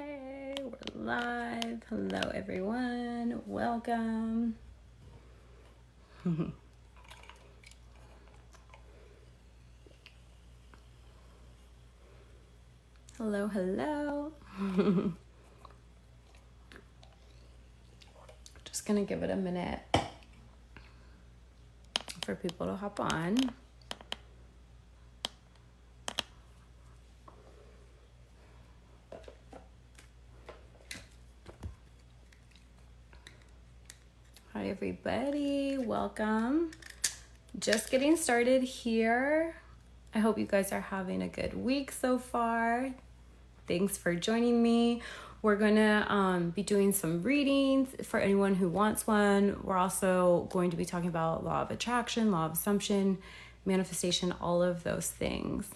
Okay, we're live. Hello, everyone. Welcome. Hello, hello. Just gonna give it a minute for people to hop on. Hi, everybody. Welcome. Just getting started here. I hope you guys are having a good week so far. Thanks for joining me. We're gonna be doing some readings for anyone who wants one. We're also going to be talking about law of attraction, law of assumption, manifestation, all of those things.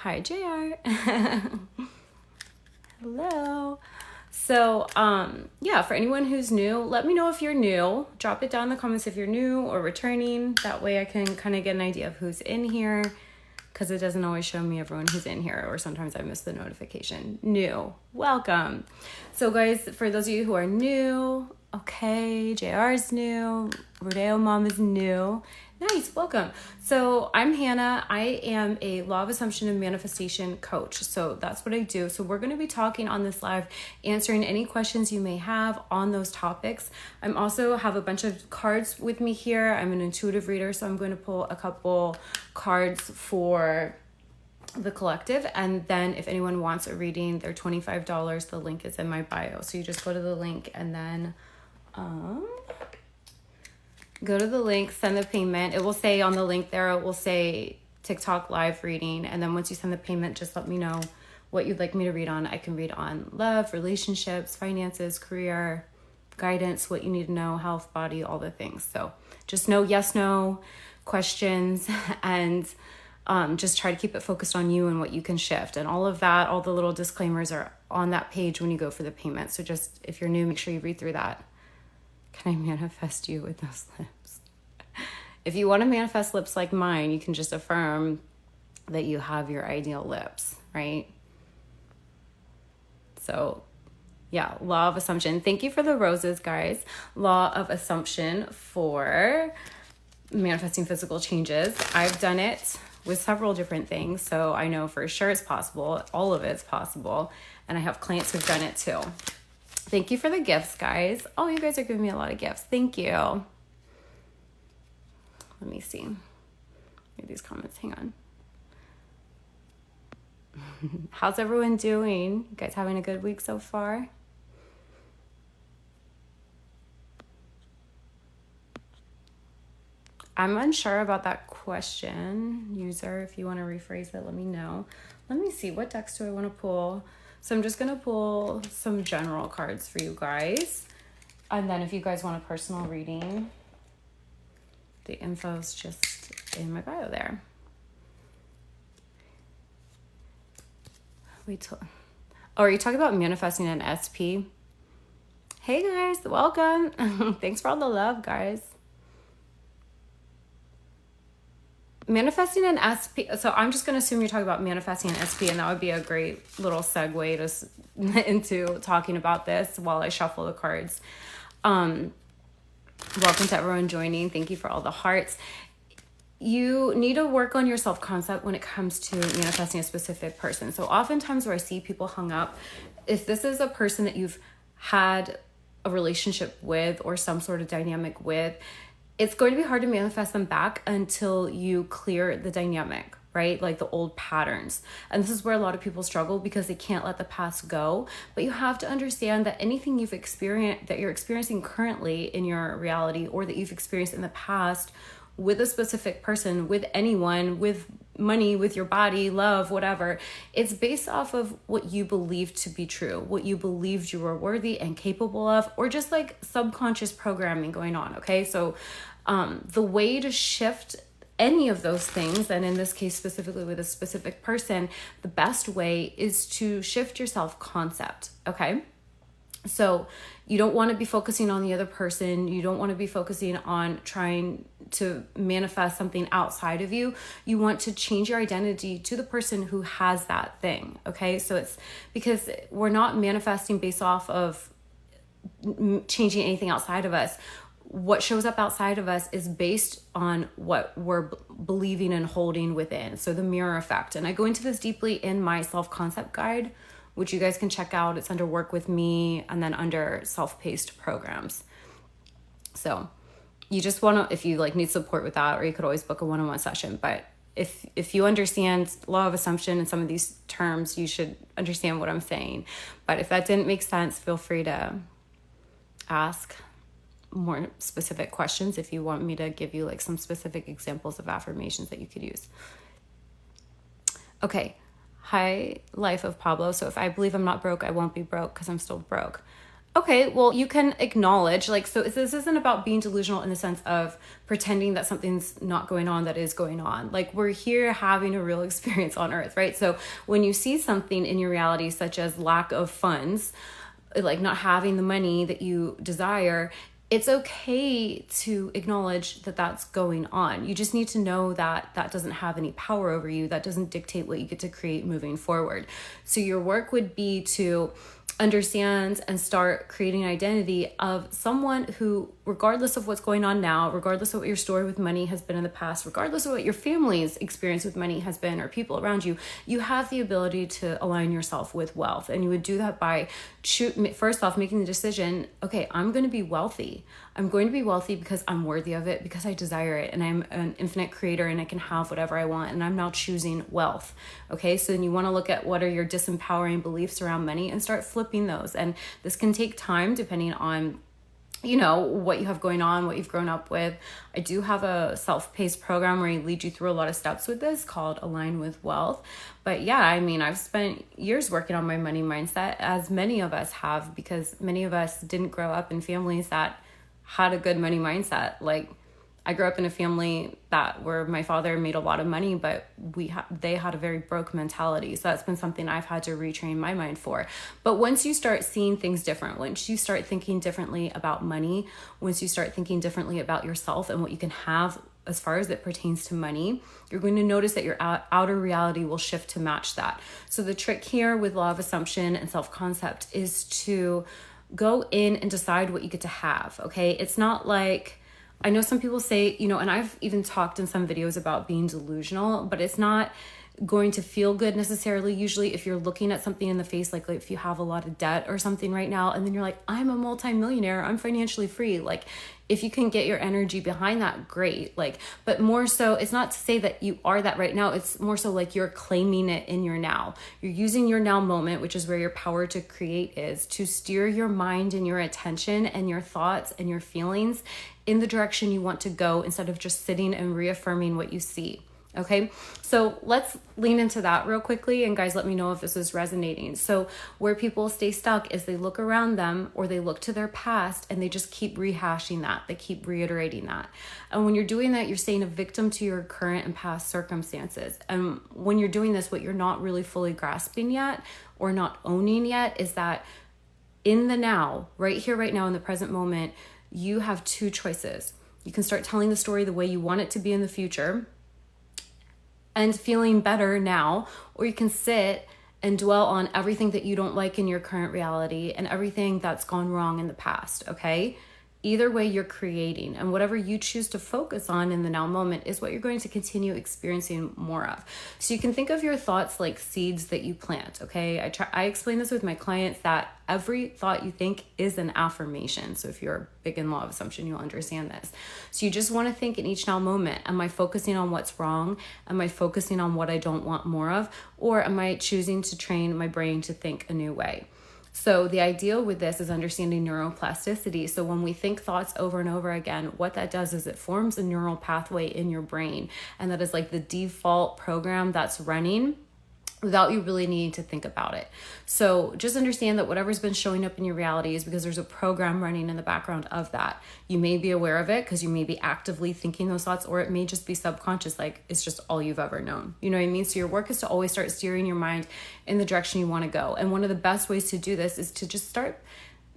Hi, JR. Hello. So, for anyone who's new, let me know if you're new. Drop it down in the comments if you're new or returning. That way I can kind of get an idea of who's in here, because it doesn't always show me everyone who's in here, or sometimes I miss the notification. New. Welcome. So, guys, for those of you who are new, okay, JR's new, Rodeo Mom is new. Nice, welcome. So I'm Hannah. I am a law of assumption and manifestation coach. So that's what I do. So we're going to be talking on this live, answering any questions you may have on those topics. I'm also have a bunch of cards with me here. I'm an intuitive reader, so I'm going to pull a couple cards for the collective. And then if anyone wants a reading, they're $25. The link is in my bio. So you just go to the link and then go to the link, send the payment. It will say on the link there, it will say TikTok live reading. And then once you send the payment, just let me know what you'd like me to read on. I can read on love, relationships, finances, career, guidance, what you need to know, health, body, all the things. So just no yes, no questions, and just try to keep it focused on you and what you can shift. And all of that, all the little disclaimers are on that page when you go for the payment. So just, if you're new, make sure you read through that. Can I manifest you with those lips? If you want to manifest lips like mine, you can just affirm that you have your ideal lips, right? So, yeah, law of assumption. Thank you for the roses, guys. Law of assumption for manifesting physical changes. I've done it with several different things, so I know for sure it's possible. All of it's possible. And I have clients who've done it too. Thank you for the gifts, guys. Oh, you guys are giving me a lot of gifts. Thank you. Let me see. Read these comments. Hang on. How's everyone doing? You guys having a good week so far? I'm unsure about that question, user. If you want to rephrase it, let me know. Let me see. What decks do I want to pull? So I'm just going to pull some general cards for you guys. And then if you guys want a personal reading, the info's just in my bio there. Are you talking about manifesting an SP? Hey guys, welcome. Thanks for all the love, guys. Manifesting an SP, so I'm just going to assume you're talking about manifesting an SP, and that would be a great little segue into talking about this while I shuffle the cards. Welcome to everyone joining. Thank you for all the hearts. You need to work on your self-concept when it comes to manifesting a specific person. So oftentimes where I see people hung up, if this is a person that you've had a relationship with or some sort of dynamic with, it's going to be hard to manifest them back until you clear the dynamic, right? Like the old patterns. And this is where a lot of people struggle because they can't let the past go. But you have to understand that anything you've experienced, that you're experiencing currently in your reality, or that you've experienced in the past with a specific person, with anyone, with money, with your body, love, whatever, it's based off of what you believe to be true, what you believed you were worthy and capable of, or just like subconscious programming going on, okay? So the way to shift any of those things, and in this case specifically with a specific person, the best way is to shift your self-concept, okay? So you don't want to be focusing on the other person. You don't want to be focusing on trying to manifest something outside of you. You want to change your identity to the person who has that thing. Okay. So it's because we're not manifesting based off of changing anything outside of us. What shows up outside of us is based on what we're believing and holding within. So the mirror effect. And I go into this deeply in my self-concept guide, which you guys can check out. It's under Work With Me and then under Self-Paced Programs. So you just want to, if you like need support with that, or you could always book a one-on-one session. But if you understand law of assumption and some of these terms, you should understand what I'm saying. But if that didn't make sense, feel free to ask more specific questions if you want me to give you like some specific examples of affirmations that you could use. Okay. Hi, life of Pablo. So if I believe I'm not broke, I won't be broke because I'm still broke. Okay, well, you can acknowledge, like, so this isn't about being delusional in the sense of pretending that something's not going on that is going on. Like, we're here having a real experience on earth, right? So when you see something in your reality, such as lack of funds, like not having the money that you desire, it's okay to acknowledge that that's going on. You just need to know that that doesn't have any power over you. That doesn't dictate what you get to create moving forward. So your work would be to understand and start creating an identity of someone who, regardless of what's going on now, regardless of what your story with money has been in the past, regardless of what your family's experience with money has been or people around you, you have the ability to align yourself with wealth. And you would do that by first off making the decision, okay, I'm going to be wealthy. I'm going to be wealthy because I'm worthy of it, because I desire it, and I'm an infinite creator and I can have whatever I want, and I'm now choosing wealth. Okay, so then you want to look at what are your disempowering beliefs around money and start flipping those. And this can take time depending on what you have going on, what you've grown up with. I do have a self-paced program where I lead you through a lot of steps with this called Align with Wealth. But yeah, I mean, I've spent years working on my money mindset, as many of us have, because many of us didn't grow up in families that had a good money mindset. Like, I grew up in a family where my father made a lot of money, but they had a very broke mentality. So that's been something I've had to retrain my mind for. But once you start seeing things different, once you start thinking differently about money, once you start thinking differently about yourself and what you can have as far as it pertains to money, you're going to notice that your outer reality will shift to match that. So the trick here with law of assumption and self-concept is to go in and decide what you get to have. Okay. It's not like, I know some people say, and I've even talked in some videos about being delusional, but it's not going to feel good necessarily. Usually if you're looking at something in the face, like if you have a lot of debt or something right now, and then you're like, I'm a multimillionaire, I'm financially free. Like, if you can get your energy behind that, great. Like, but more so, it's not to say that you are that right now. It's more so like you're claiming it in your now. You're using your now moment, which is where your power to create is, to steer your mind and your attention and your thoughts and your feelings in the direction you want to go, instead of just sitting and reaffirming what you see. Okay, so let's lean into that real quickly. And guys, let me know if this is resonating. So where people stay stuck is they look around them or they look to their past and they just keep rehashing that. They keep reiterating that. And when you're doing that, you're staying a victim to your current and past circumstances. And when you're doing this, what you're not really fully grasping yet or not owning yet is that in the now, right here, right now, in the present moment, you have two choices. You can start telling the story the way you want it to be in the future and feeling better now, or you can sit and dwell on everything that you don't like in your current reality and everything that's gone wrong in the past, okay? Either way, you're creating, and whatever you choose to focus on in the now moment is what you're going to continue experiencing more of. So you can think of your thoughts like seeds that you plant, okay? I explain this with my clients that every thought you think is an affirmation. So if you're big in law of assumption, you'll understand this. So you just want to think in each now moment, am I focusing on what's wrong? Am I focusing on what I don't want more of? Or am I choosing to train my brain to think a new way? So the ideal with this is understanding neuroplasticity. So when we think thoughts over and over again, what that does is it forms a neural pathway in your brain. And that is like the default program that's running without you really needing to think about it. So just understand that whatever's been showing up in your reality is because there's a program running in the background of that. You may be aware of it because you may be actively thinking those thoughts, or it may just be subconscious, like it's just all you've ever known. You know what I mean? So your work is to always start steering your mind in the direction you want to go. And one of the best ways to do this is to just start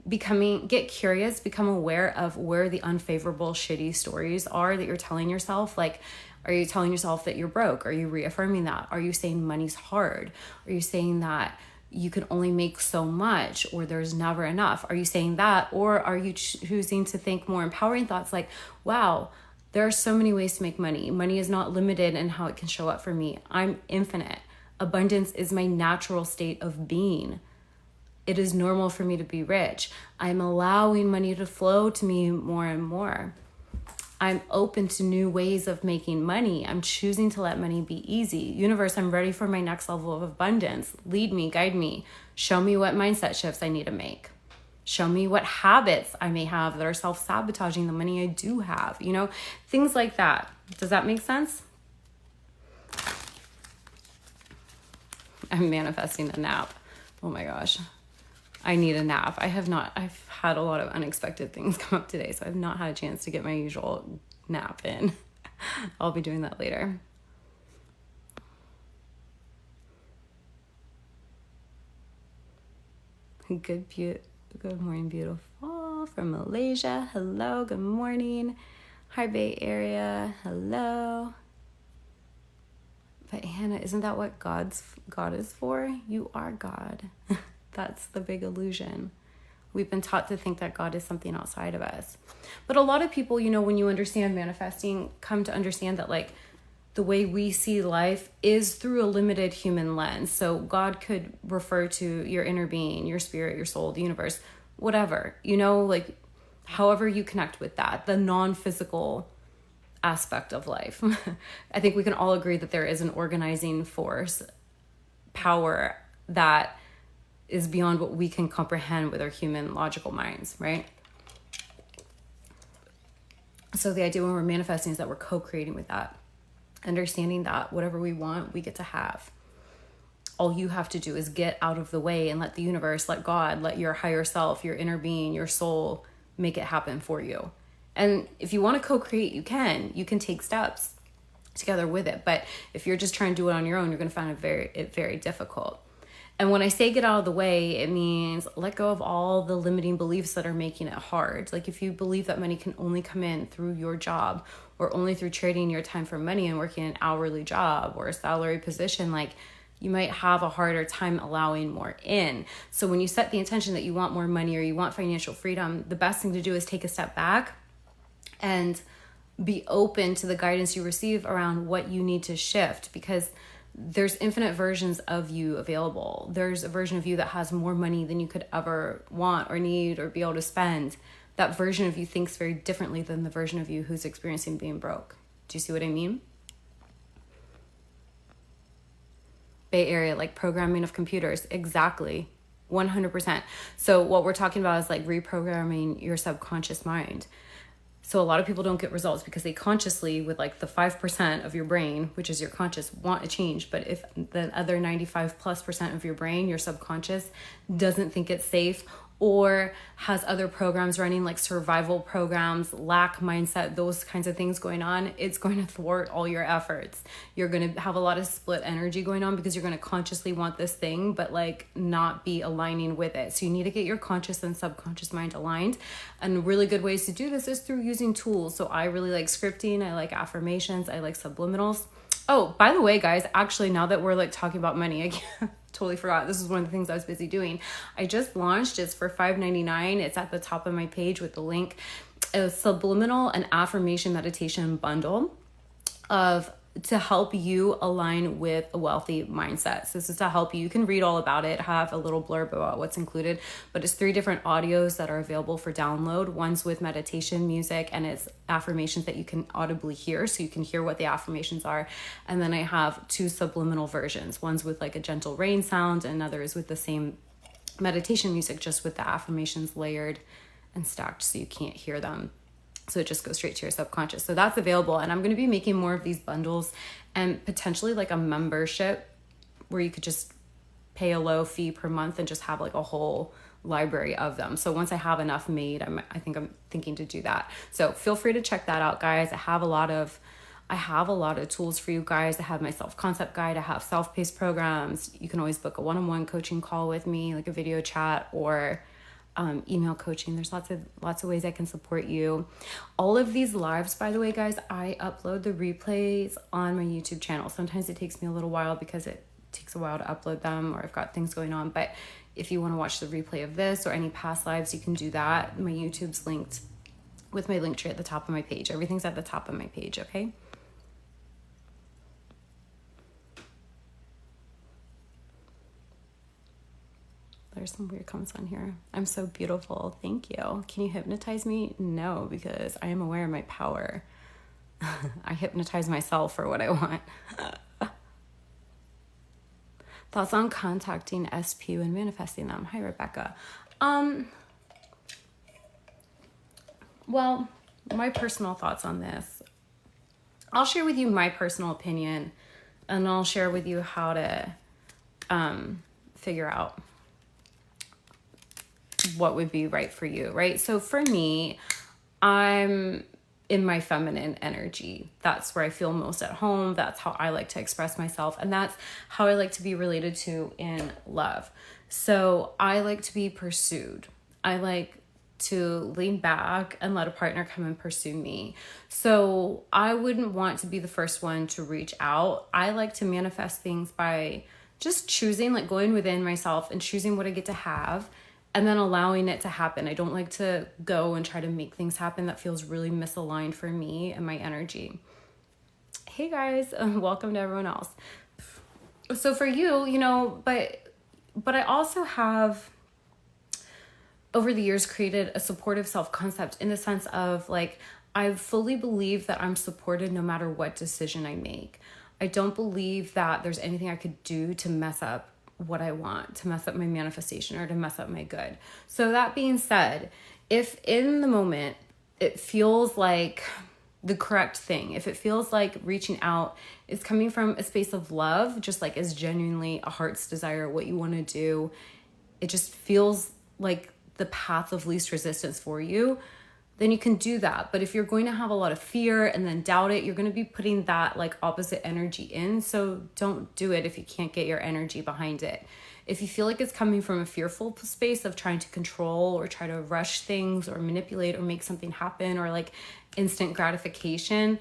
get curious, become aware of where the unfavorable, shitty stories are that you're telling yourself. Like, are you telling yourself that you're broke? Are you reaffirming that? Are you saying money's hard? Are you saying that you can only make so much, or there's never enough? Are you saying that? Or are you choosing to think more empowering thoughts like, wow, there are so many ways to make money. Money is not limited in how it can show up for me. I'm infinite. Abundance is my natural state of being. It is normal for me to be rich. I'm allowing money to flow to me more and more. I'm open to new ways of making money. I'm choosing to let money be easy. Universe, I'm ready for my next level of abundance. Lead me, guide me. Show me what mindset shifts I need to make. Show me what habits I may have that are self-sabotaging the money I do have. You know, things like that. Does that make sense? I'm manifesting a nap. Oh my gosh. I need a nap. I've had a lot of unexpected things come up today, so I've not had a chance to get my usual nap in. I'll be doing that later. Good morning, beautiful, from Malaysia. Hello, good morning. Hi, Bay Area. Hello. But Hannah, isn't that what God is for? You are God. That's the big illusion. We've been taught to think that God is something outside of us. But a lot of people, you know, when you understand manifesting, come to understand that like the way we see life is through a limited human lens. So God could refer to your inner being, your spirit, your soul, the universe, whatever, you know, like however you connect with that, the non-physical aspect of life. I think we can all agree that there is an organizing force, power that is beyond what we can comprehend with our human logical minds, right? So the idea when we're manifesting is that we're co-creating with that, understanding that whatever we want, we get to have. All you have to do is get out of the way and let the universe, let God, let your higher self, your inner being, your soul make it happen for you. And if you want to co-create, you can take steps together with it. But if you're just trying to do it on your own, you're going to find it very difficult. And when I say get out of the way, it means let go of all the limiting beliefs that are making it hard. Like if you believe that money can only come in through your job, or only through trading your time for money and working an hourly job or a salary position, like you might have a harder time allowing more in. So when you set the intention that you want more money or you want financial freedom, the best thing to do is take a step back and be open to the guidance you receive around what you need to shift, because there's infinite versions of you available. There's a version of you that has more money than you could ever want or need or be able to spend. That version of you thinks very differently than the version of you who's experiencing being broke. Do you see what I mean? Bay Area, like programming of computers. Exactly. 100%. So what we're talking about is like reprogramming your subconscious mind. So a lot of people don't get results because they consciously, with like the 5% of your brain, which is your conscious, want a change. But if the other 95+% of your brain, your subconscious, doesn't think it's safe, or has other programs running like survival programs, lack mindset, those kinds of things going on, it's going to thwart all your efforts. You're going to have a lot of split energy going on because you're going to consciously want this thing, but like not be aligning with it. So you need to get your conscious and subconscious mind aligned. And really good ways to do this is through using tools. So I really like scripting. I like affirmations. I like subliminals. Oh, by the way, guys, actually, now that we're like talking about money, I totally forgot. This is one of the things I was busy doing. I just launched. It's for $5.99. It's at the top of my page with the link. A subliminal and affirmation meditation bundle to help you align with a wealthy mindset. So this is to help you. You can read all about it, have a little blurb about what's included, but it's 3 different audios that are available for download. One's with meditation music, and it's affirmations that you can audibly hear, so you can hear what the affirmations are. And then I have 2 subliminal versions. One's with like a gentle rain sound, and another is with the same meditation music, just with the affirmations layered and stacked so you can't hear them. So it just goes straight to your subconscious. So that's available. And I'm going to be making more of these bundles, and potentially like a membership where you could just pay a low fee per month and just have like a whole library of them. So once I have enough made, I'm thinking to do that. So feel free to check that out, guys. I have a lot of tools for you guys. I have my self-concept guide. I have self-paced programs. You can always book a one-on-one coaching call with me, like a video chat, or email coaching. There's lots of ways I can support you. All of these lives, by the way, guys, I upload the replays on my YouTube channel. Sometimes it takes me a little while because it takes a while to upload them, or I've got things going on. But if you want to watch the replay of this or any past lives, you can do that. My YouTube's linked with my link tree at the top of my page. Everything's at the top of my page, okay? There's some weird comments on here. I'm so beautiful. Thank you. Can you hypnotize me? No, because I am aware of my power. I hypnotize myself for what I want. Thoughts on contacting SP and manifesting them? Hi, Rebecca. Well, my personal thoughts on this. I'll share with you my personal opinion, and I'll share with you how to figure out what would be right for you, right? So for me, I'm in my feminine energy. That's where I feel most at home. That's how I like to express myself. And that's how I like to be related to in love. So I like to be pursued. I like to lean back and let a partner come and pursue me. So I wouldn't want to be the first one to reach out. I like to manifest things by just choosing, like going within myself and choosing what I get to have, and then allowing it to happen. I don't like to go and try to make things happen. That feels really misaligned for me and my energy. Hey guys, welcome to everyone else. So for you, but I also have over the years created a supportive self-concept in the sense of like, I fully believe that I'm supported no matter what decision I make. I don't believe that there's anything I could do to mess up what I want, to mess up my manifestation or to mess up my good. So that being said, if in the moment it feels like the correct thing, if it feels like reaching out is coming from a space of love, just like is genuinely a heart's desire, what you want to do, it just feels like the path of least resistance for you, then you can do that. But if you're going to have a lot of fear and then doubt it, you're going to be putting that like opposite energy in. So don't do it if you can't get your energy behind it. If you feel like it's coming from a fearful space of trying to control or try to rush things or manipulate or make something happen or like instant gratification,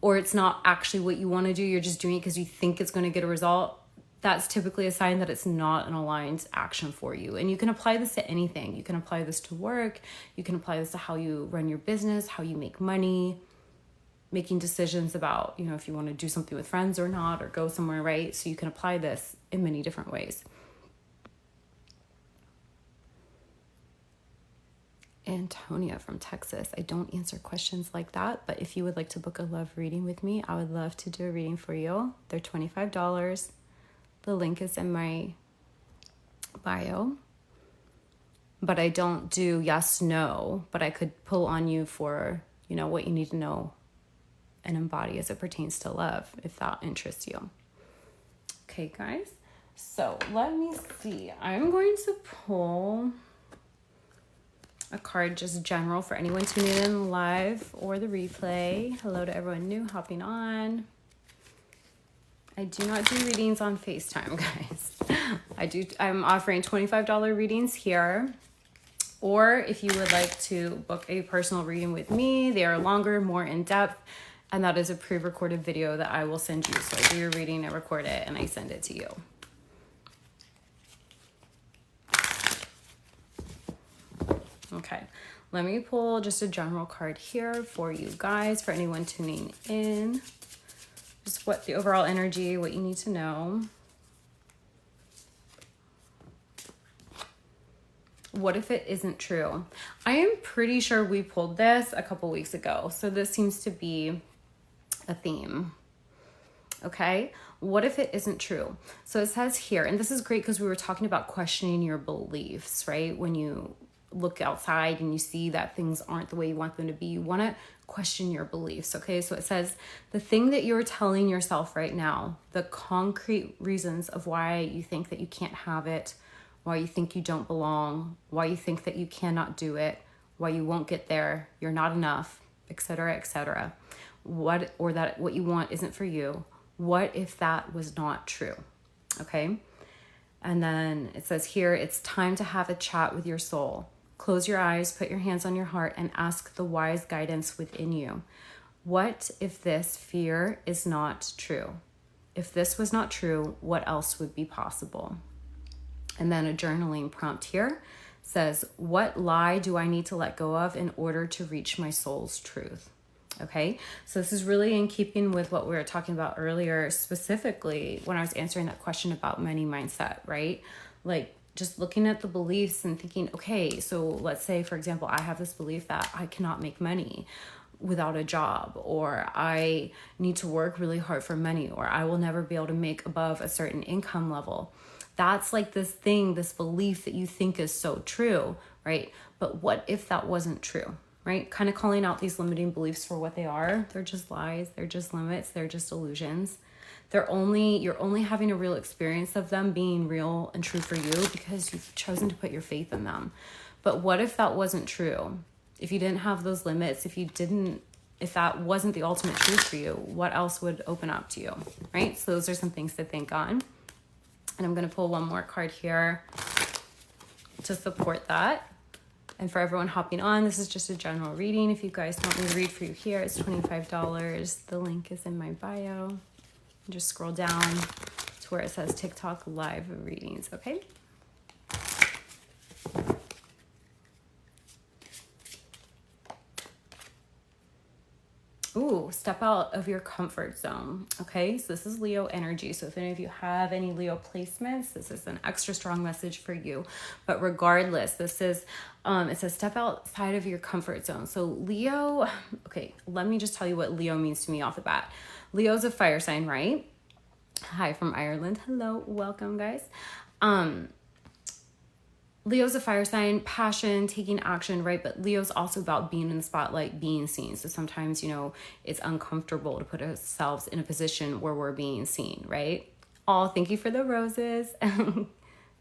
or it's not actually what you want to do, you're just doing it because you think it's going to get a result, that's typically a sign that it's not an aligned action for you. And you can apply this to anything. You can apply this to work. You can apply this to how you run your business, how you make money, making decisions about, if you want to do something with friends or not, or go somewhere, right? So you can apply this in many different ways. Antonia from Texas. I don't answer questions like that, but if you would like to book a love reading with me, I would love to do a reading for you. They're $25. The link is in my bio, but I don't do yes, no, but I could pull on you for, what you need to know and embody as it pertains to love, if that interests you. Okay, guys. So let me see. I'm going to pull a card just general for anyone tuning in live or the replay. Hello to everyone new hopping on. I do not do readings on FaceTime, guys. I'm offering $25 readings here. Or if you would like to book a personal reading with me, they are longer, more in-depth, and that is a pre-recorded video that I will send you. So I do your reading, I record it, and I send it to you. Okay, let me pull just a general card here for you guys, for anyone tuning in. Just what the overall energy, what you need to know. What if it isn't true? I am pretty sure we pulled this a couple weeks ago. So this seems to be a theme. Okay. What if it isn't true? So it says here, and this is great because we were talking about questioning your beliefs, right? When you look outside and you see that things aren't the way you want them to be, you want to question your beliefs. Okay. So it says the thing that you're telling yourself right now, the concrete reasons of why you think that you can't have it, why you think you don't belong, why you think that you cannot do it, why you won't get there, you're not enough, etc., etc. What you want isn't for you. What if that was not true? Okay. And then it says here, it's time to have a chat with your soul. Close your eyes, put your hands on your heart, and ask the wise guidance within you. What if this fear is not true? If this was not true, what else would be possible? And then a journaling prompt here says, what lie do I need to let go of in order to reach my soul's truth? Okay, so this is really in keeping with what we were talking about earlier, specifically when I was answering that question about money mindset, right? Like just looking at the beliefs and thinking, okay, so let's say, for example, I have this belief that I cannot make money without a job, or I need to work really hard for money, or I will never be able to make above a certain income level. That's like this thing, this belief that you think is so true, right? But what if that wasn't true? Right? Kind of calling out these limiting beliefs for what they are. They're just lies. They're just limits. They're just illusions. You're only having a real experience of them being real and true for you because you've chosen to put your faith in them. But what if that wasn't true? If you didn't have those limits, if that wasn't the ultimate truth for you, what else would open up to you? Right? So those are some things to think on. And I'm going to pull one more card here to support that. And for everyone hopping on, this is just a general reading. If you guys want me to read for you here, it's $25. The link is in my bio. Just scroll down to where it says TikTok live readings, okay? Ooh, step out of your comfort zone. Okay, so this is Leo energy. So if any of you have any Leo placements, this is an extra strong message for you. But regardless, this is, it says step outside of your comfort zone. So Leo, okay, let me just tell you what Leo means to me off the bat. Leo's a fire sign, right? Hi from Ireland. Hello, welcome guys. Leo's a fire sign, passion, taking action, right? But Leo's also about being in the spotlight, being seen. So sometimes, it's uncomfortable to put ourselves in a position where we're being seen, right? Oh, thank you for the roses.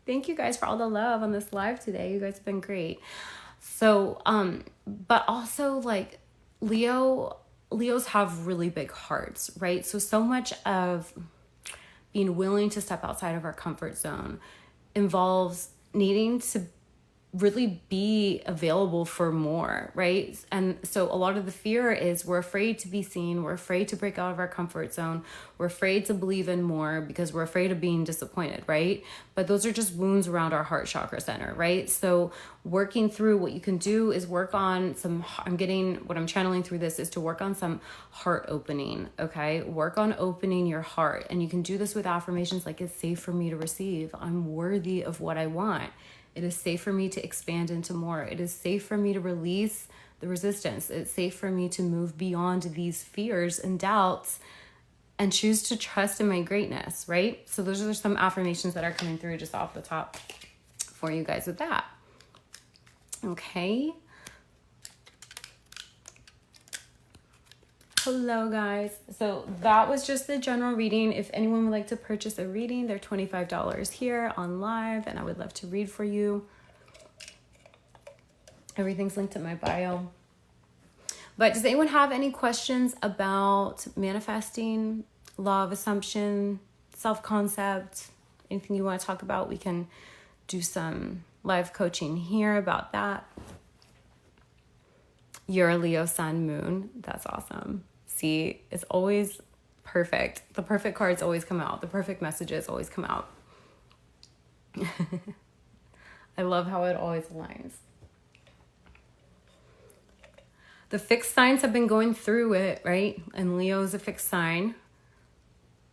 Thank you guys for all the love on this live today. You guys have been great. So, but also like Leos have really big hearts, right? So much of being willing to step outside of our comfort zone involves needing to really be available for more, right? And so a lot of the fear is we're afraid to be seen. We're afraid to break out of our comfort zone. We're afraid to believe in more because we're afraid of being disappointed, right? But those are just wounds around our heart chakra center, right? So working through what you can do is work on what I'm channeling through this is to work on some heart opening, okay? Work on opening your heart. And you can do this with affirmations like, it's safe for me to receive. I'm worthy of what I want. It is safe for me to expand into more. It is safe for me to release the resistance. It's safe for me to move beyond these fears and doubts and choose to trust in my greatness, right? So those are some affirmations that are coming through just off the top for you guys with that. Okay. Hello guys. So that was just the general reading. If anyone would like to purchase a reading, they're $25 here on live, and I would love to read for you. Everything's linked in my bio. But does anyone have any questions about manifesting, law of assumption, self-concept, anything you want to talk about? We can do some live coaching here about that. You're a Leo sun moon. That's awesome. See, it's always perfect. The perfect cards always come out. The perfect messages always come out. I love how it always aligns. The fixed signs have been going through it, right? And Leo's a fixed sign.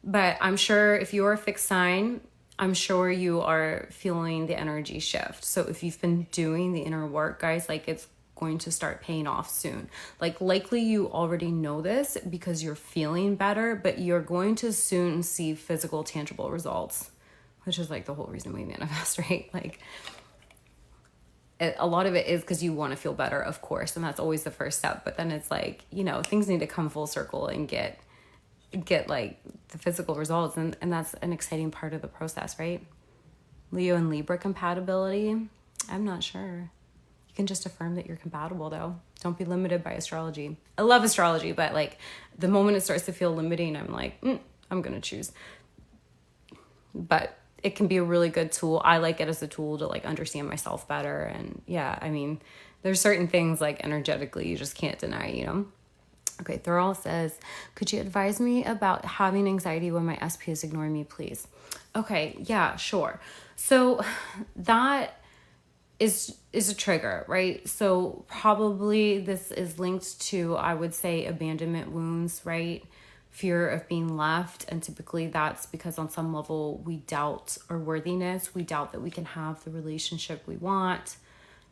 But I'm sure if you're a fixed sign, I'm sure you are feeling the energy shift. So if you've been doing the inner work, guys, like it's going to start paying off soon. Like likely you already know this because you're feeling better, but you're going to soon see physical, tangible results, which is like the whole reason we manifest, right? Like a lot of it is because you want to feel better, of course, and that's always the first step. But then it's like, things need to come full circle and get like the physical results, and that's an exciting part of the process, right? Leo and Libra compatibility, I'm not sure. You can just affirm that you're compatible, though. Don't be limited by astrology. I love astrology, but like the moment it starts to feel limiting, I'm like, I'm going to choose. But it can be a really good tool. I like it as a tool to like understand myself better. And yeah, I mean, there's certain things like energetically you just can't deny, you know? Okay, Thurl says, could you advise me about having anxiety when my SP is ignoring me, please? Okay, yeah, sure. So that is a trigger, right? So probably this is linked to, I would say, abandonment wounds, right? Fear of being left. And typically that's because on some level we doubt our worthiness. We doubt that we can have the relationship we want.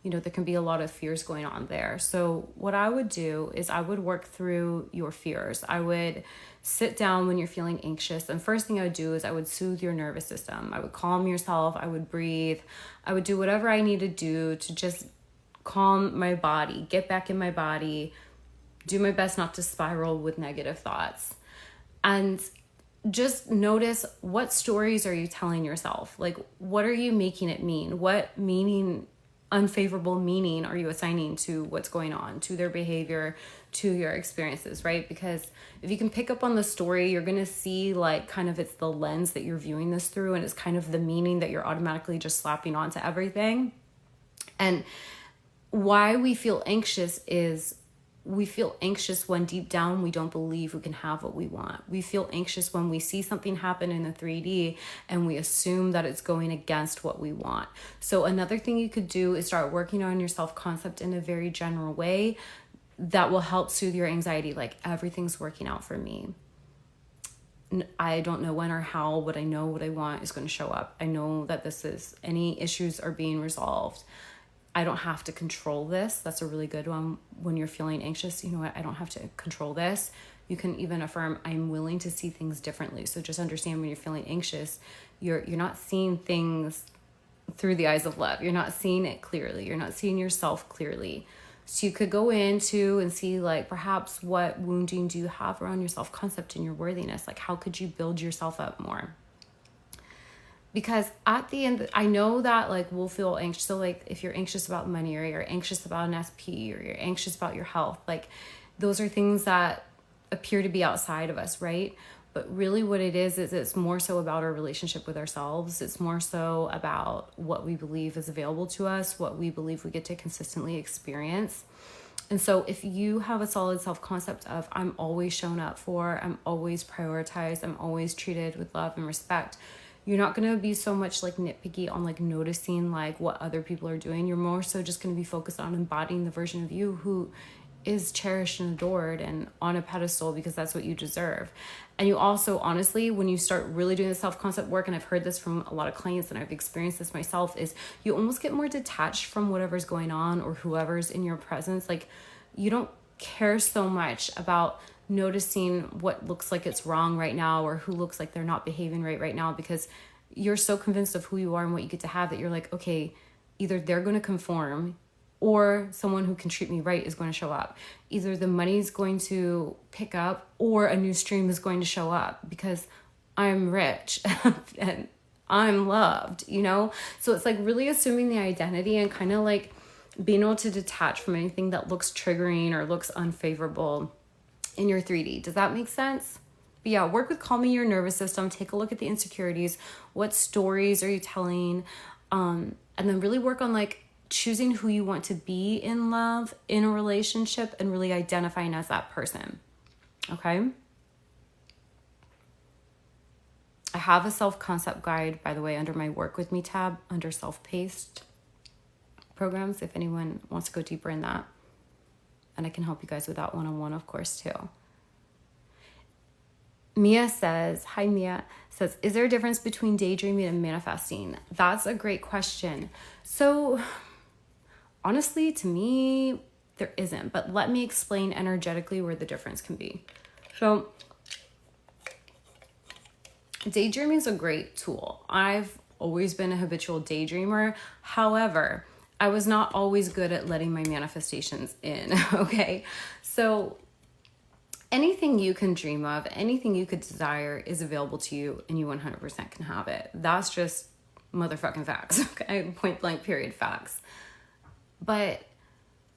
You know, there can be a lot of fears going on there. So what I would do is I would work through your fears. I would sit down when you're feeling anxious. And first thing I would do is I would soothe your nervous system. I would calm yourself. I would breathe. I would do whatever I need to do to just calm my body, get back in my body, do my best not to spiral with negative thoughts. And just notice, what stories are you telling yourself? Like, what are you making it mean? What unfavorable meaning are you assigning to what's going on, to their behavior, to your experiences, right? Because if you can pick up on the story, you're going to see like kind of it's the lens that you're viewing this through, and it's kind of the meaning that you're automatically just slapping onto everything. And why we feel anxious is we feel anxious when deep down we don't believe we can have what we want. We feel anxious when we see something happen in the 3D and we assume that it's going against what we want. So another thing you could do is start working on your self-concept in a very general way that will help soothe your anxiety. Like, everything's working out for me. I don't know when or how, but I know what I want is going to show up. I know that any issues are being resolved. I don't have to control this. That's a really good one when you're feeling anxious. You know what? I don't have to control this. You can even affirm, I'm willing to see things differently. So just understand, when you're feeling anxious, you're not seeing things through the eyes of love. You're not seeing it clearly. You're not seeing yourself clearly. So you could go into and see, like, perhaps what wounding do you have around your self-concept and your worthiness? Like, how could you build yourself up more? Because at the end, I know that like we'll feel anxious. So like if you're anxious about money, or you're anxious about an SP, or you're anxious about your health, like those are things that appear to be outside of us, right? But really what it is it's more so about our relationship with ourselves. It's more so about what we believe is available to us, what we believe we get to consistently experience. And so if you have a solid self-concept of, I'm always shown up for, I'm always prioritized, I'm always treated with love and respect, you're not going to be so much like nitpicky on like noticing like what other people are doing. You're more so just going to be focused on embodying the version of you who is cherished and adored and on a pedestal, because that's what you deserve. And you also, honestly, when you start really doing the self-concept work, and I've heard this from a lot of clients and I've experienced this myself, is you almost get more detached from whatever's going on or whoever's in your presence. Like, you don't care so much about noticing what looks like it's wrong right now, or who looks like they're not behaving right now, because you're so convinced of who you are and what you get to have that you're like, okay, either they're going to conform, or someone who can treat me right is going to show up. Either the money's going to pick up, or a new stream is going to show up, because I'm rich and I'm loved, you know? So it's like really assuming the identity and kind of like being able to detach from anything that looks triggering or looks unfavorable in your 3D. Does that make sense? But yeah, work with calming your nervous system. Take a look at the insecurities. What stories are you telling? And then really work on like choosing who you want to be in love, in a relationship, and really identifying as that person. Okay? I have a self-concept guide, by the way, under my Work With Me tab, under self-paced programs, if anyone wants to go deeper in that. And I can help you guys with that one-on-one, of course, too. Mia says, hi Mia, says, is there a difference between daydreaming and manifesting? That's a great question. So honestly, to me, there isn't, but let me explain energetically where the difference can be. So daydreaming is a great tool. I've always been a habitual daydreamer. However, I was not always good at letting my manifestations in, okay? So anything you can dream of, anything you could desire is available to you, and you 100% can have it. That's just motherfucking facts, okay? Point blank period facts. But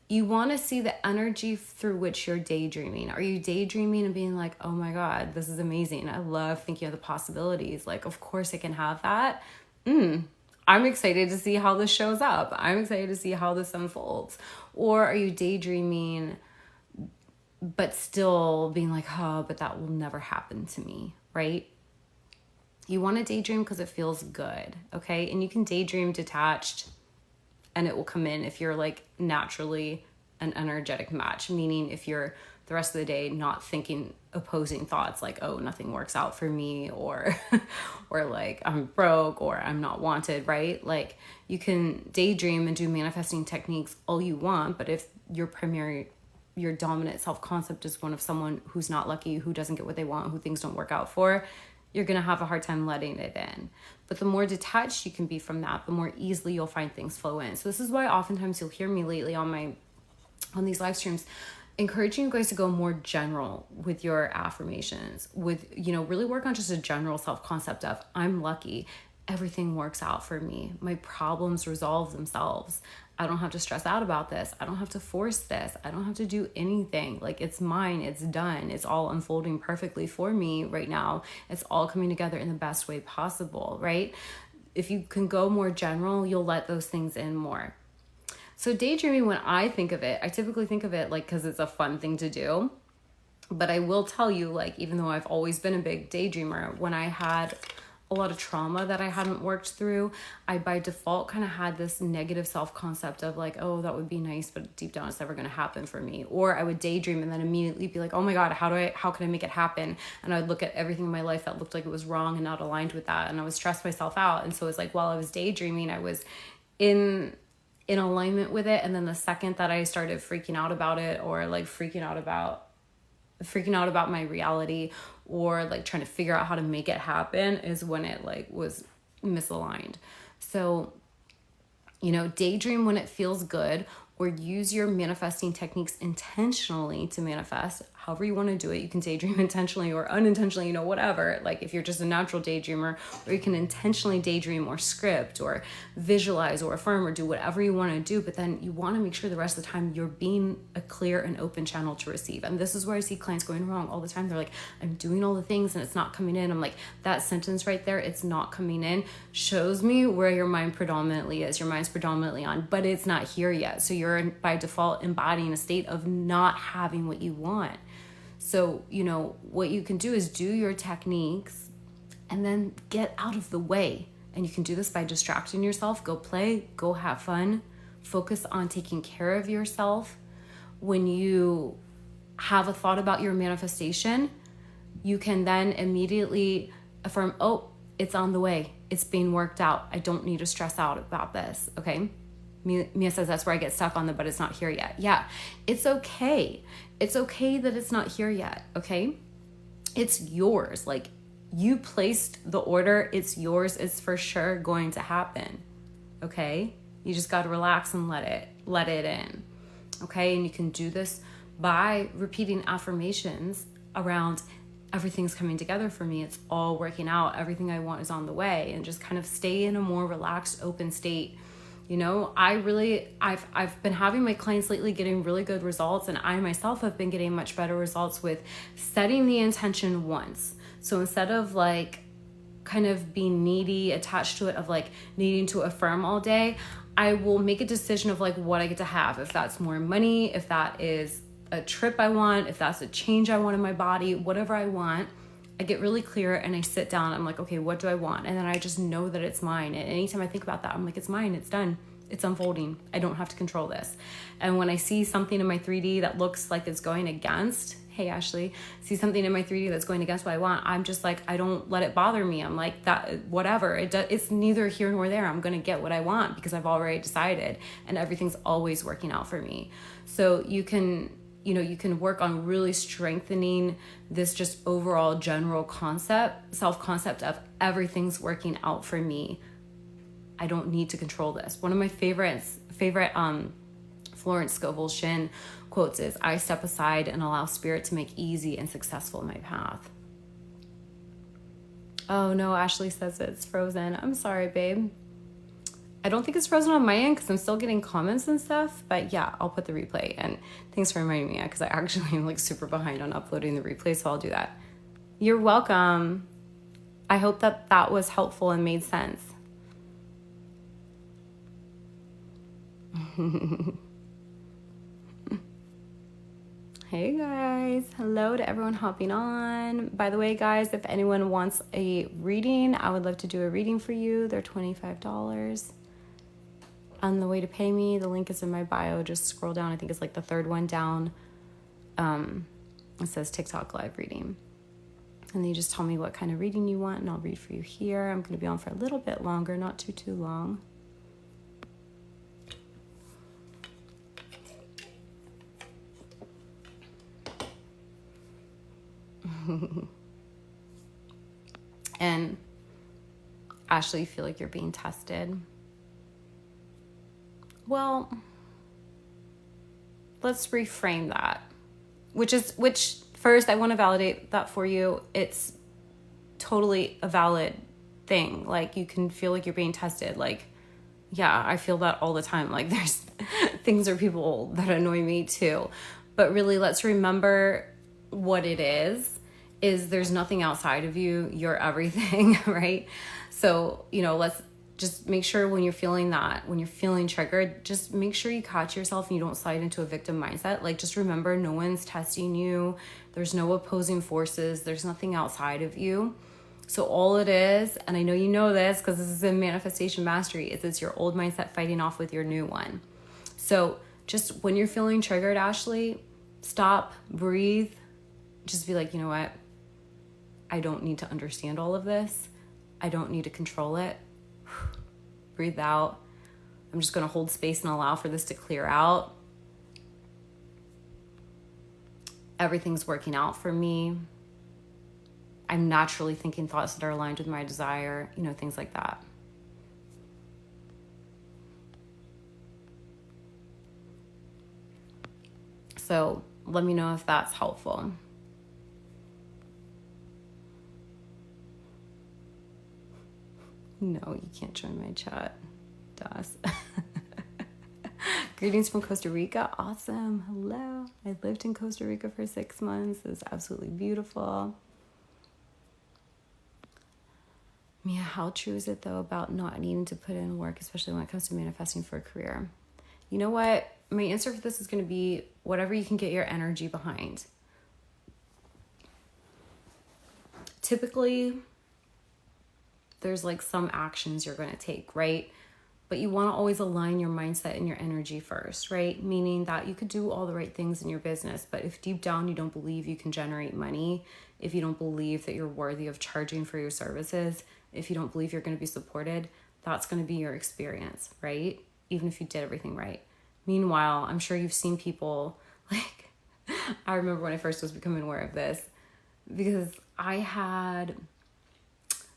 you want to see the energy through which you're daydreaming. Are you daydreaming and being like, oh my God, this is amazing. I love thinking of the possibilities. Like, of course I can have that. I'm excited to see how this shows up. I'm excited to see how this unfolds. Or are you daydreaming, but still being like, oh, but that will never happen to me, right? You want to daydream because it feels good, okay? And you can daydream detached and it will come in if you're like naturally an energetic match, meaning if you're the rest of the day not thinking opposing thoughts like, oh, nothing works out for me, or or like I'm broke, or I'm not wanted, right? Like you can daydream and do manifesting techniques all you want, but if your dominant self-concept is one of someone who's not lucky, who doesn't get what they want, who things don't work out for, you're going to have a hard time letting it in. But the more detached you can be from that, the more easily you'll find things flow in. So this is why oftentimes you'll hear me lately on these live streams encouraging you guys to go more general with your affirmations, with, really work on just a general self-concept of I'm lucky, everything works out for me, my problems resolve themselves, I don't have to stress out about this, I don't have to force this, I don't have to do anything, like it's mine, it's done, it's all unfolding perfectly for me right now, it's all coming together in the best way possible, right? If you can go more general, you'll let those things in more. So daydreaming, when I think of it, I typically think of it like, because it's a fun thing to do. But I will tell you, like, even though I've always been a big daydreamer, when I had a lot of trauma that I hadn't worked through, I by default kind of had this negative self-concept of like, oh, that would be nice, but deep down it's never going to happen for me. Or I would daydream and then immediately be like, oh my God, how can I make it happen? And I would look at everything in my life that looked like it was wrong and not aligned with that. And I would stress myself out. And so it's like, while I was daydreaming, I was in alignment with it. And then the second that I started freaking out about it, or like freaking out about my reality, or like trying to figure out how to make it happen, is when it like was misaligned. So, daydream when it feels good, or use your manifesting techniques intentionally to manifest. However you want to do it. You can daydream intentionally or unintentionally, whatever. Like if you're just a natural daydreamer, or you can intentionally daydream or script or visualize or affirm or do whatever you want to do. But then you want to make sure the rest of the time you're being a clear and open channel to receive. And this is where I see clients going wrong all the time. They're like, I'm doing all the things and it's not coming in. I'm like, that sentence right there, it's not coming in, shows me where your mind predominantly is. Your mind's predominantly on, but it's not here yet. So you're by default embodying a state of not having what you want. So, what you can do is do your techniques and then get out of the way. And you can do this by distracting yourself. Go play, go have fun, focus on taking care of yourself. When you have a thought about your manifestation, you can then immediately affirm, oh, it's on the way. It's being worked out. I don't need to stress out about this, okay? Mia says that's where I get stuck on the, but it's not here yet. Yeah, it's okay. It's okay that it's not here yet, okay? It's yours. Like, you placed the order. It's yours. It's for sure going to happen, okay? You just got to relax and let it in, okay? And you can do this by repeating affirmations around everything's coming together for me. It's all working out. Everything I want is on the way, and just kind of stay in a more relaxed, open state. I've been having my clients lately getting really good results, and I myself have been getting much better results with setting the intention once. So instead of like kind of being needy, attached to it, of like needing to affirm all day, I will make a decision of like what I get to have. If that's more money, if that is a trip I want, if that's a change I want in my body, whatever I want, I get really clear and I sit down. I'm like, okay, what do I want? And then I just know that it's mine. And anytime I think about that, I'm like, it's mine. It's done. It's unfolding. I don't have to control this. And when I see something in my 3D that looks like it's going against, hey, Ashley, see something in my 3D that's going against what I want, I'm just like, I don't let it bother me. I'm like, that, whatever. It's neither here nor there. I'm going to get what I want because I've already decided, and everything's always working out for me. So you can work on really strengthening this just overall general self-concept of everything's working out for me. I don't need to control this. One of my favorite Florence Scovel Shinn quotes is, I step aside and allow spirit to make easy and successful my path. Oh no, Ashley says it's frozen. I'm sorry, babe. I don't think it's frozen on my end because I'm still getting comments and stuff, but yeah, I'll put the replay. And thanks for reminding me, because I actually am like super behind on uploading the replay, so I'll do that. You're welcome. I hope that was helpful and made sense. Hey guys, hello to everyone hopping on. By the way, guys, if anyone wants a reading, I would love to do a reading for you. They're $25. On the way to pay me, the link is in my bio. Just scroll down. I think it's like the third one down. It says TikTok live reading. And then you just tell me what kind of reading you want, and I'll read for you here. I'm going to be on for a little bit longer, not too long. And Ashley, you feel like you're being tested. Well, let's reframe that. Which first, I want to validate that for you. It's totally a valid thing. Like, you can feel like you're being tested. Like, yeah, I feel that all the time. Like, there's things or people that annoy me too. But really, let's remember what it is there's nothing outside of you. You're everything, right? So, let's just make sure when you're feeling that, when you're feeling triggered, just make sure you catch yourself and you don't slide into a victim mindset. Like, just remember, no one's testing you. There's no opposing forces. There's nothing outside of you. So all it is, and I know you know this because this is in Manifestation Mastery, is it's your old mindset fighting off with your new one. So just when you're feeling triggered, Ashley, stop, breathe, just be like, you know what? I don't need to understand all of this. I don't need to control it. Breathe out. I'm just going to hold space and allow for this to clear out. Everything's working out for me. I'm naturally thinking thoughts that are aligned with my desire, things like that. So let me know if that's helpful. No, you can't join my chat, Das. Greetings from Costa Rica. Awesome. Hello. I lived in Costa Rica for 6 months. It was absolutely beautiful. Mia, how true is it, though, about not needing to put in work, especially when it comes to manifesting for a career? You know what? My answer for this is going to be whatever you can get your energy behind. Typically, there's like some actions you're going to take, right? But you want to always align your mindset and your energy first, right? Meaning that you could do all the right things in your business, but if deep down you don't believe you can generate money, if you don't believe that you're worthy of charging for your services, if you don't believe you're going to be supported, that's going to be your experience, right? Even if you did everything right. Meanwhile, I'm sure you've seen people like, I remember when I first was becoming aware of this, because I had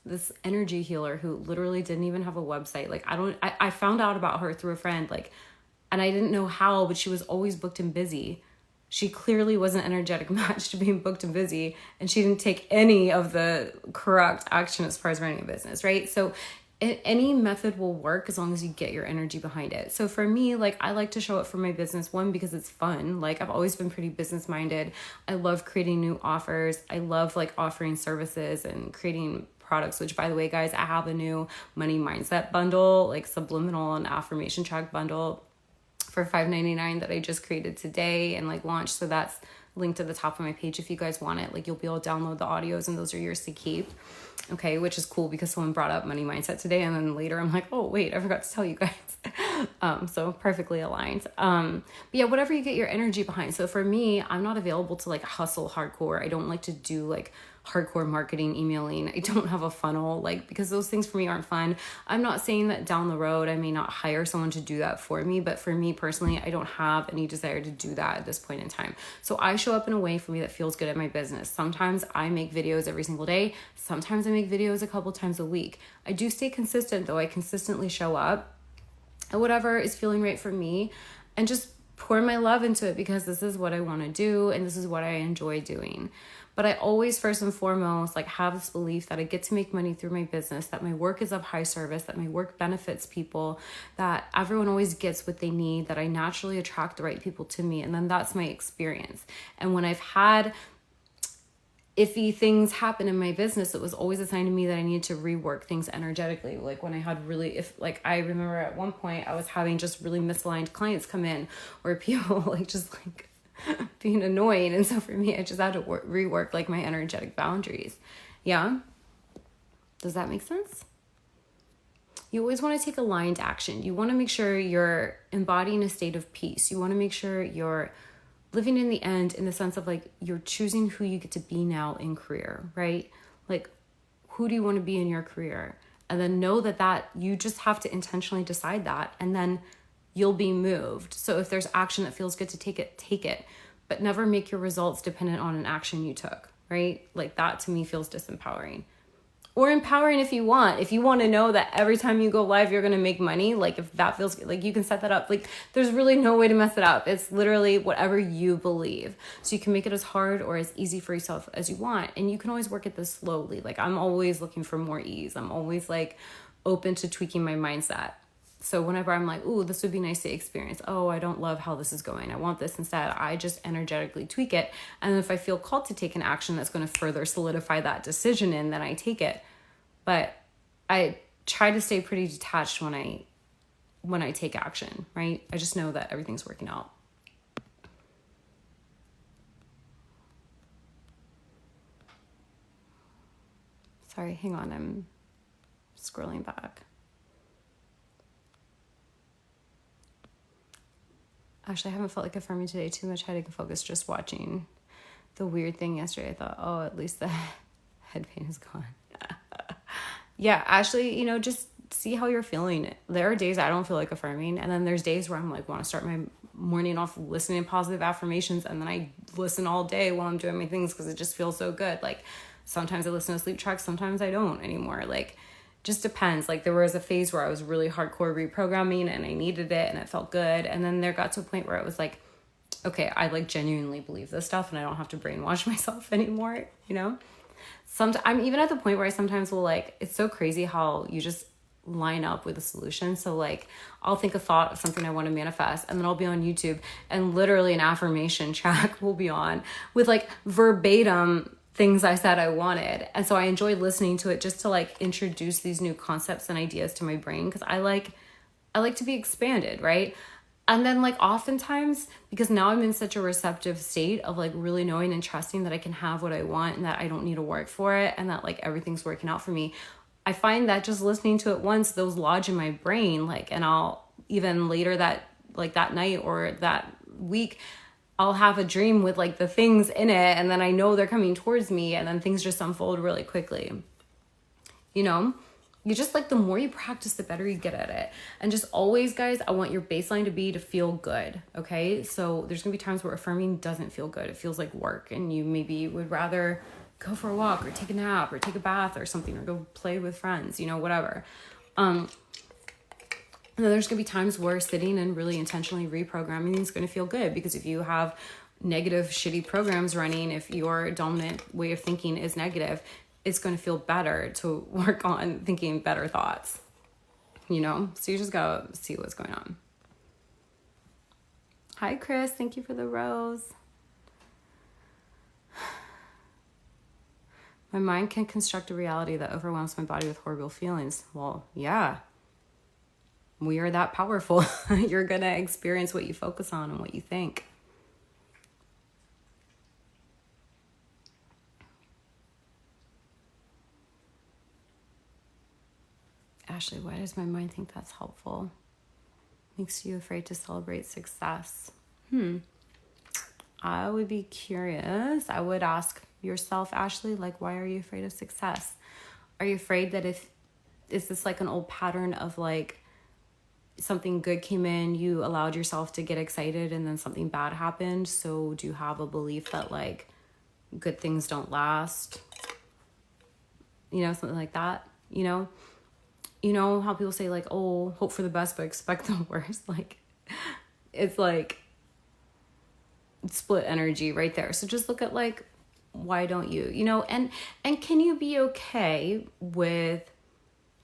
this energy healer who literally didn't even have a website. Like, I found out about her through a friend, like, and I didn't know how, but she was always booked and busy. She clearly was an energetic match to being booked and busy, and she didn't take any of the correct action as far as running a business, right? So any method will work as long as you get your energy behind it. So for me, like, I like to show up for my business, one, because it's fun. Like, I've always been pretty business minded. I love creating new offers. I love like offering services and creating products, which, by the way, guys, I have a new money mindset bundle, like subliminal and affirmation track bundle for $5.99 that I just created today and like launched. So that's linked to the top of my page if you guys want it. Like, you'll be able to download the audios and those are yours to keep. Okay, which is cool because someone brought up money mindset today, and then later I'm like, oh wait, I forgot to tell you guys. So perfectly aligned. But yeah, whatever you get your energy behind. So for me, I'm not available to like hustle hardcore. I don't like to do like hardcore marketing, emailing. I don't have a funnel, like, because those things for me aren't fun. I'm not saying that down the road I may not hire someone to do that for me, but for me personally, I don't have any desire to do that at this point in time. So I show up in a way for me that feels good at my business. Sometimes I make videos every single day. Sometimes I make videos a couple times a week. I do stay consistent though. I consistently show up at whatever is feeling right for me and just pour my love into it because this is what I want to do and this is what I enjoy doing. But I always, first and foremost, like, have this belief that I get to make money through my business, that my work is of high service, that my work benefits people, that everyone always gets what they need, that I naturally attract the right people to me. And then that's my experience. And when I've had iffy things happen in my business, it was always a sign to me that I needed to rework things energetically. Like when I had really, I remember at one point I was having just really misaligned clients come in, or people like just like being annoying. And so for me, I just had to rework like my energetic boundaries. Yeah. Does that make sense? You always want to take aligned action. You want to make sure you're embodying a state of peace. You want to make sure you're living in the end in the sense of like you're choosing who you get to be now in career, right? Like, who do you want to be in your career? And then know that you just have to intentionally decide that, and then you'll be moved. So if there's action that feels good to take it, but never make your results dependent on an action you took, right? Like that to me feels disempowering. Or empowering if you want. If you want to know that every time you go live, you're going to make money, like if that feels like you can set that up. Like there's really no way to mess it up. It's literally whatever you believe. So you can make it as hard or as easy for yourself as you want. And you can always work at this slowly. Like I'm always looking for more ease. I'm always like open to tweaking my mindset. So whenever I'm like, ooh, this would be nice to experience. Oh, I don't love how this is going. I want this instead. I just energetically tweak it. And if I feel called to take an action that's going to further solidify that decision then I take it. But I try to stay pretty detached when I take action, right? I just know that everything's working out. Sorry, hang on. I'm scrolling back. Actually, I haven't felt like affirming today too much. I had to focus just watching the weird thing yesterday. I thought, oh, at least the head pain is gone. Yeah, actually, just see how you're feeling. There are days I don't feel like affirming. And then there's days where I'm like, want to start my morning off listening to positive affirmations. And then I listen all day while I'm doing my things because it just feels so good. Like sometimes I listen to sleep tracks. Sometimes I don't anymore. Like just depends. Like there was a phase where I was really hardcore reprogramming and I needed it and it felt good. And then there got to a point where it was like, okay, I like genuinely believe this stuff and I don't have to brainwash myself anymore, I'm even at the point where I sometimes will like, it's so crazy how you just line up with a solution. So like I'll think a thought of something I want to manifest and then I'll be on YouTube and literally an affirmation track will be on with like verbatim things I said I wanted. And so I enjoy listening to it just to like introduce these new concepts and ideas to my brain because I like to be expanded, right? And then like oftentimes, because now I'm in such a receptive state of like really knowing and trusting that I can have what I want and that I don't need to work for it and that like everything's working out for me. I find that just listening to it once, those lodge in my brain, like, and I'll even later that night or that week, I'll have a dream with like the things in it. And then I know they're coming towards me and then things just unfold really quickly. You just like the more you practice, the better you get at it. And just always, guys, I want your baseline to be to feel good. Okay. So there's gonna be times where affirming doesn't feel good. It feels like work and you maybe would rather go for a walk or take a nap or take a bath or something or go play with friends, whatever. And then there's gonna be times where sitting and really intentionally reprogramming is gonna feel good because if you have negative, shitty programs running, if your dominant way of thinking is negative, it's going to feel better to work on thinking better thoughts, So you just got to see what's going on. Hi, Chris. Thank you for the rose. My mind can construct a reality that overwhelms my body with horrible feelings. Well, yeah. We are that powerful. You're going to experience what you focus on and what you think. Ashley, why does my mind think that's helpful? Makes you afraid to celebrate success. I would be curious. I would ask yourself, Ashley, like, why are you afraid of success? Are you afraid that is this like an old pattern of like something good came in, you allowed yourself to get excited and then something bad happened? So do you have a belief that like good things don't last? Something like that, You know how people say like, oh, hope for the best, but expect the worst. Like, it's like split energy right there. So just look at like, why don't you, and can you be okay with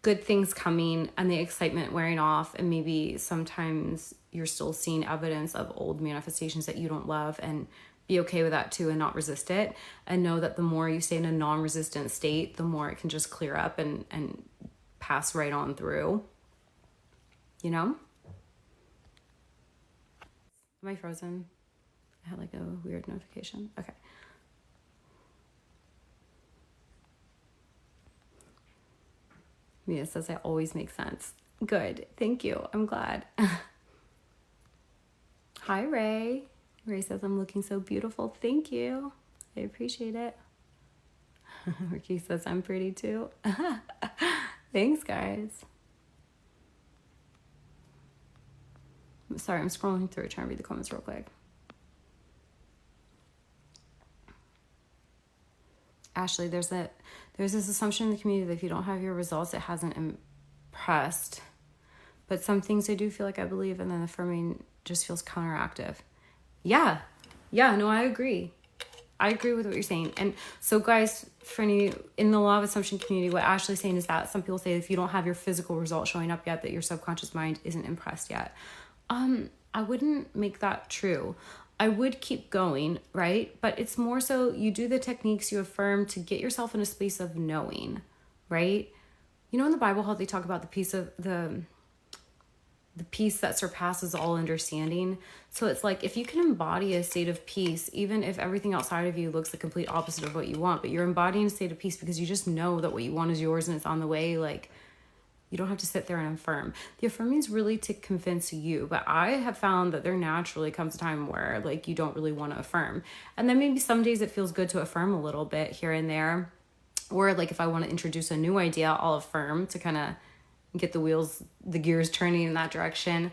good things coming and the excitement wearing off? And maybe sometimes you're still seeing evidence of old manifestations that you don't love and be okay with that too and not resist it, and know that the more you stay in a non-resistant state, the more it can just clear up and pass right on through, you know? Am I frozen? I had like a weird notification. Okay. Mia says I always make sense. Good. Thank you. I'm glad. Hi, Ray. Ray says I'm looking so beautiful. Thank you. I appreciate it. Ricky says I'm pretty too. Thanks, guys. Sorry, I'm scrolling through trying to read the comments real quick. Ashley, there's this assumption in the community that if you don't have your results, it hasn't impressed. But some things I do feel like I believe, and then affirming just feels counteractive. Yeah, no, I agree. I agree with what you're saying. And so guys, for any, in the law of assumption community, what Ashley's saying is that some people say if you don't have your physical results showing up yet, that your subconscious mind isn't impressed yet. I wouldn't make that true. I would keep going, right? But it's more so you do the techniques, you affirm to get yourself in a space of knowing, right? You know, in the Bible, how they talk about the peace of the peace that surpasses all understanding. So it's like, if you can embody a state of peace, even if everything outside of you looks the complete opposite of what you want, but you're embodying a state of peace because you just know that what you want is yours and it's on the way, like, you don't have to sit there and affirm. The affirming is really to convince you, but I have found that there naturally comes a time where like you don't really want to affirm. And then maybe some days it feels good to affirm a little bit here and there. Or like if I want to introduce a new idea, I'll affirm to kind of get the gears turning in that direction.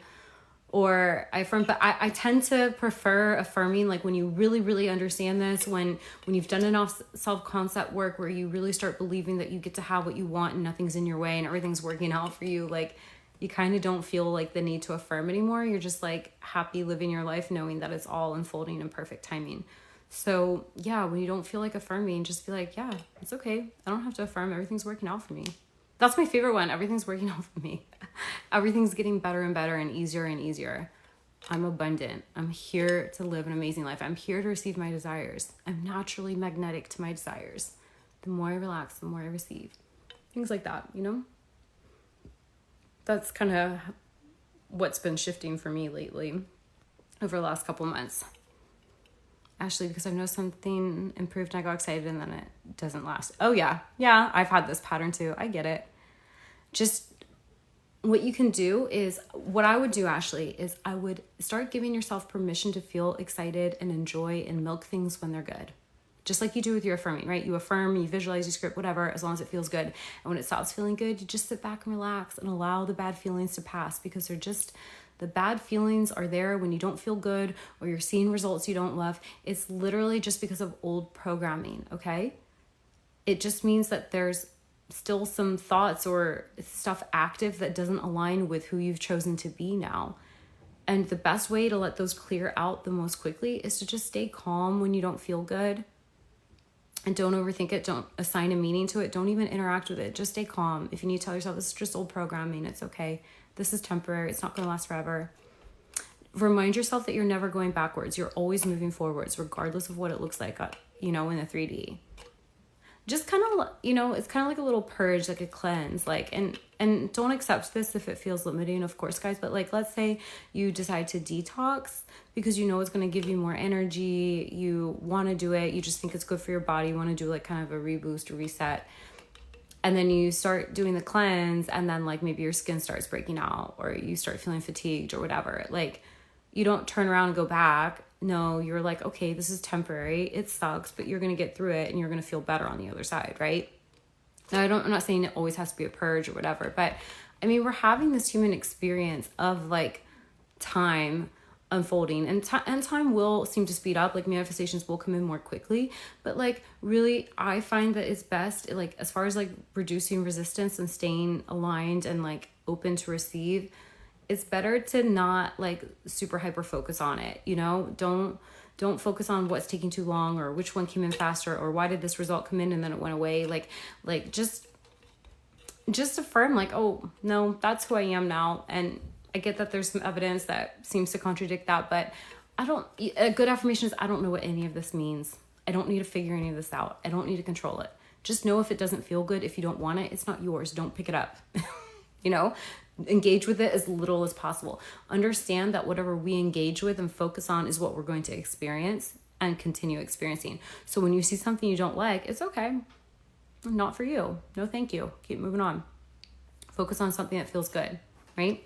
Or I affirm, but I tend to prefer affirming like when you really, really understand this, when you've done enough self-concept work where you really start believing that you get to have what you want and nothing's in your way and everything's working out for you. Like you kind of don't feel like the need to affirm anymore. You're just like happy living your life knowing that it's all unfolding in perfect timing. So yeah, when you don't feel like affirming, just be like, yeah, it's okay. I don't have to affirm. Everything's working out for me. That's my favorite one. Everything's working out for me. Everything's getting better and better and easier. I'm abundant. I'm here to live an amazing life. I'm here to receive my desires. I'm naturally magnetic to my desires. The more I relax, the more I receive. Things like that, you know? That's kind of what's been shifting for me lately over the last couple months. Ashley, because I've noticed something improved and I got excited and then it doesn't last. Oh yeah, I've had this pattern too. I get it. Just what you can do is, what I would do, Ashley, is I would start giving yourself permission to feel excited and enjoy and milk things when they're good. Just like you do with your affirming, right? You affirm, you visualize, you script, whatever, as long as it feels good. And when it stops feeling good, you just sit back and relax and allow the bad feelings to pass, because the bad feelings are there when you don't feel good or you're seeing results you don't love. It's literally just because of old programming, okay? It just means that there's still some thoughts or stuff active that doesn't align with who you've chosen to be now. And the best way to let those clear out the most quickly is to just stay calm when you don't feel good. And don't overthink it. Don't assign a meaning to it. Don't even interact with it. Just stay calm. If you need to tell yourself this is just old programming, it's okay. This is temporary. It's not going to last forever. Remind yourself that you're never going backwards. You're always moving forwards, regardless of what it looks like, in the 3D. Just kind of, it's kind of like a little purge, like a cleanse, and don't accept this if it feels limiting, of course, guys. But let's say you decide to detox because you know it's going to give you more energy. You want to do it. You just think it's good for your body. You want to do kind of a reboost or reset. And then you start doing the cleanse, and then maybe your skin starts breaking out or you start feeling fatigued or whatever. You don't turn around and go back. No, you're okay, this is temporary. It sucks, but you're going to get through it and you're going to feel better on the other side, right? Now, I'm not saying it always has to be a purge or whatever, but we're having this human experience of time unfolding, and time will seem to speed up. Manifestations will come in more quickly, but really I find that it's best as far as reducing resistance and staying aligned and open to receive, it's better to not super hyper focus on it. Don't focus on what's taking too long or which one came in faster or why did this result come in and then it went away. Just affirm oh no, that's who I am now. And I get that there's some evidence that seems to contradict that, but a good affirmation is, I don't know what any of this means. I don't need to figure any of this out. I don't need to control it. Just know if it doesn't feel good, if you don't want it, it's not yours. Don't pick it up. You know, engage with it as little as possible. Understand that whatever we engage with and focus on is what we're going to experience and continue experiencing. So when you see something you don't like, it's okay. Not for you. No, thank you. Keep moving on. Focus on something that feels good, right?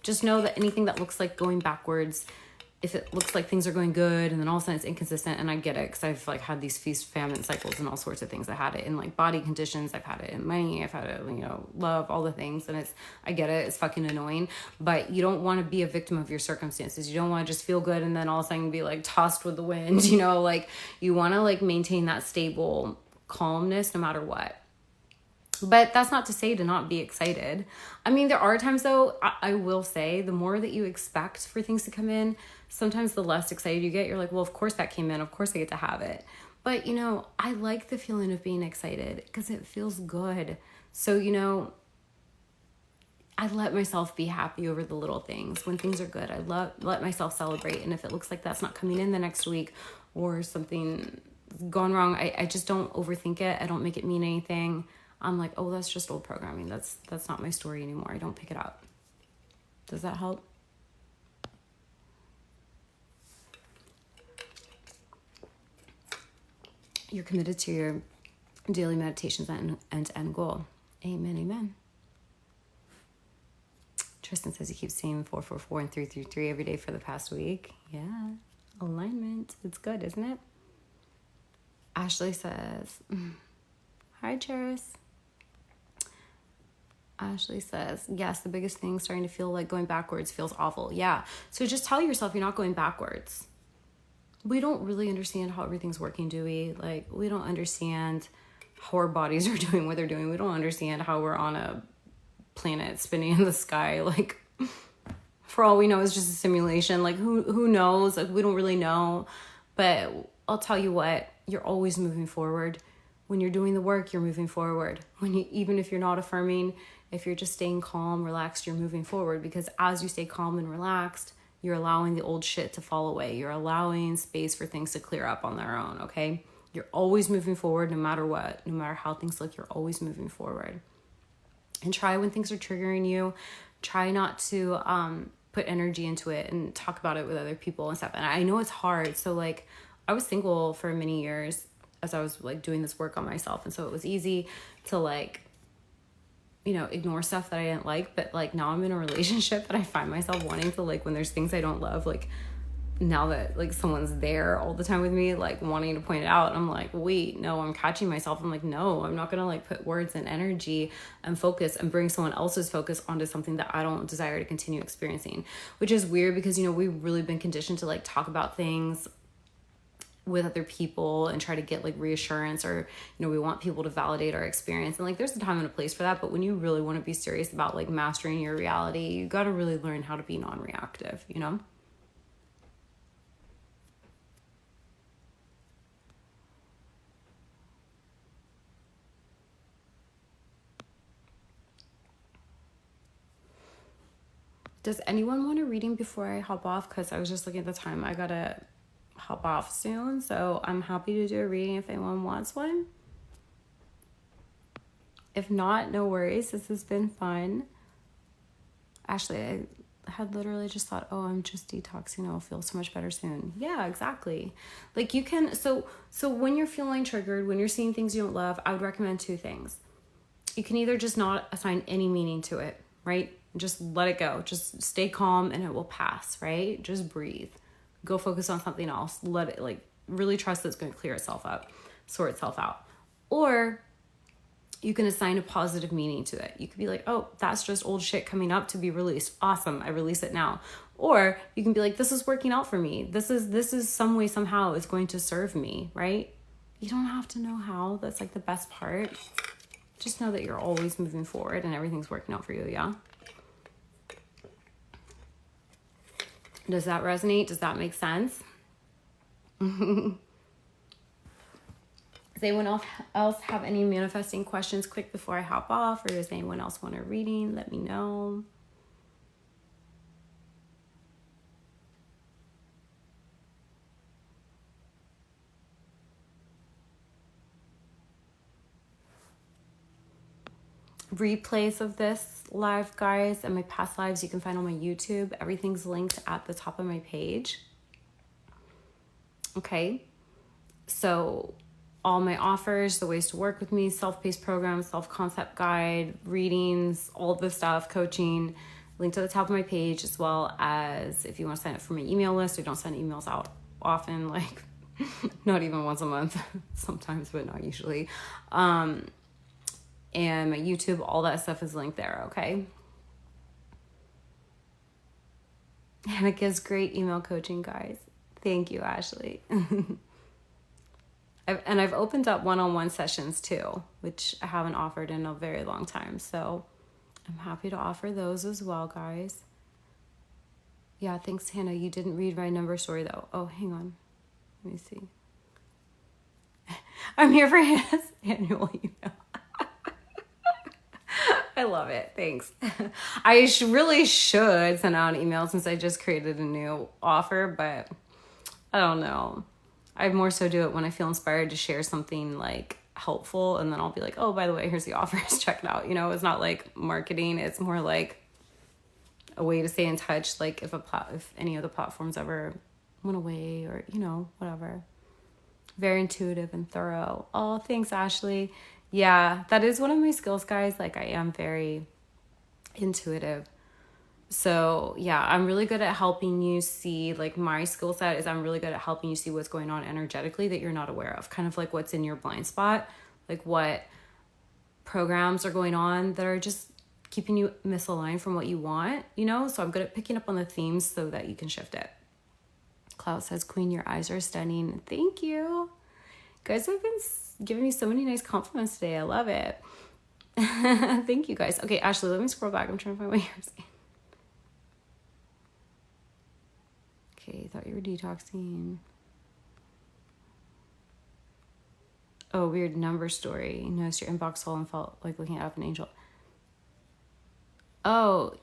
Just know that anything that looks like going backwards, if it looks like things are going good and then all of a sudden it's inconsistent, and I get it because I've like had these feast famine cycles and all sorts of things. I had it in like body conditions, I've had it in money, I've had it, you know, love, all the things, and I get it, it's fucking annoying, but you don't want to be a victim of your circumstances. You don't want to just feel good and then all of a sudden be like tossed with the wind, you know, like you want to like maintain that stable calmness no matter what. But that's not to say to not be excited. I mean, there are times though, I will say, the more that you expect for things to come in, sometimes the less excited you get. You're like, well, of course that came in. Of course I get to have it. But, you know, I like the feeling of being excited because it feels good. So, you know, I let myself be happy over the little things. When things are good, I let myself celebrate. And if it looks like that's not coming in the next week or something gone wrong, I just don't overthink it. I don't make it mean anything. I'm like, oh, that's just old programming. That's not my story anymore. I don't pick it up. Does that help? You're committed to your daily meditations and end goal. Amen, amen. Tristan says he keeps saying 444 and 333 every day for the past week. Yeah, alignment. It's good, isn't it? Ashley says, hi, Cheris. Ashley says, yes, the biggest thing starting to feel like going backwards feels awful. Yeah. So just tell yourself you're not going backwards. We don't really understand how everything's working, do we? Like, we don't understand how our bodies are doing what they're doing. We don't understand how we're on a planet spinning in the sky. Like, for all we know, it's just a simulation. Like, who knows? Like, we don't really know. But I'll tell you what, you're always moving forward. When you're doing the work, you're moving forward. Even if you're not affirming, if you're just staying calm, relaxed, you're moving forward, because as you stay calm and relaxed, you're allowing the old shit to fall away. You're allowing space for things to clear up on their own, okay? You're always moving forward no matter what. No matter how things look, you're always moving forward. And try, when things are triggering you, try not to put energy into it and talk about it with other people and stuff. And I know it's hard. So like, I was single for many years as I was like doing this work on myself. And so it was easy to like, you know, ignore stuff that I didn't like. But like now I'm in a relationship and I find myself wanting to, like, when there's things I don't love, like now that like someone's there all the time with me, like wanting to point it out, I'm like, wait, no, I'm catching myself. I'm like, no, I'm not gonna like put words and energy and focus and bring someone else's focus onto something that I don't desire to continue experiencing. Which is weird because, you know, we've really been conditioned to like talk about things with other people and try to get like reassurance, or, you know, we want people to validate our experience, and like there's a time and a place for that. But when you really want to be serious about like mastering your reality, you got to really learn how to be non-reactive, you know? Does anyone want a reading before I hop off? Because I was just looking at the time. I gotta hop off soon, so I'm happy to do a reading if anyone wants one. If not, no worries. This has been fun. Ashley, I had literally just thought, oh, I'm just detoxing, I'll feel so much better soon. Yeah, exactly. Like you can, so when you're feeling triggered, when you're seeing things you don't love, I would recommend two things. You can either just not assign any meaning to it, right? Just let it go. Just stay calm and it will pass, right? Just breathe. Go focus on something else. Let it, like, really trust that it's going to clear itself up, sort itself out. Or you can assign a positive meaning to it. You could be like, oh, that's just old shit coming up to be released. Awesome. I release it now. Or you can be like, this is working out for me. This is some way, somehow it's going to serve me, right? You don't have to know how. That's like the best part. Just know that you're always moving forward and everything's working out for you. Yeah. Does that resonate? Does that make sense? Does anyone else have any manifesting questions quick before I hop off? Or does anyone else want a reading? Let me know. replays of this live, guys, and my past lives you can find on my YouTube. Everything's linked at the top of my page. Okay, so all my offers, the ways to work with me, self-paced programs, self-concept guide, readings, all the stuff, coaching, linked at the top of my page, as well as if you want to sign up for my email list. I don't send emails out often, like not even once a month, sometimes, but not usually. And my YouTube, all that stuff is linked there, okay? And it gives great email coaching, guys. Thank you, Ashley. I've opened up one-on-one sessions too, which I haven't offered in a very long time. So I'm happy to offer those as well, guys. Yeah, thanks, Hannah. You didn't read my number story though. Oh, hang on. Let me see. I'm here for Hannah's annual email. I love it. Thanks. I really should send out an email since I just created a new offer, but I don't know. I more so do it when I feel inspired to share something like helpful, and then I'll be like, oh, by the way, here's the offers, check it out. You know, it's not like marketing. It's more like a way to stay in touch. Like if any of the platforms ever went away or, you know, whatever. Very intuitive and thorough. Oh, thanks, Ashley. Yeah, that is one of my skills, guys. Like I am very intuitive. So yeah, I'm really good at helping you see, like my skill set is I'm really good at helping you see what's going on energetically that you're not aware of, kind of like what's in your blind spot, like what programs are going on that are just keeping you misaligned from what you want, you know? So I'm good at picking up on the themes so that you can shift it. Klaus says, Queen, your eyes are stunning. Thank you. You guys have been giving me so many nice compliments today. I love it. Thank you, guys. Okay, Ashley, let me scroll back. I'm trying to find what you're saying. Okay, thought you were detoxing. Oh, weird number story. Noticed your inbox full and felt like looking up an angel. Oh,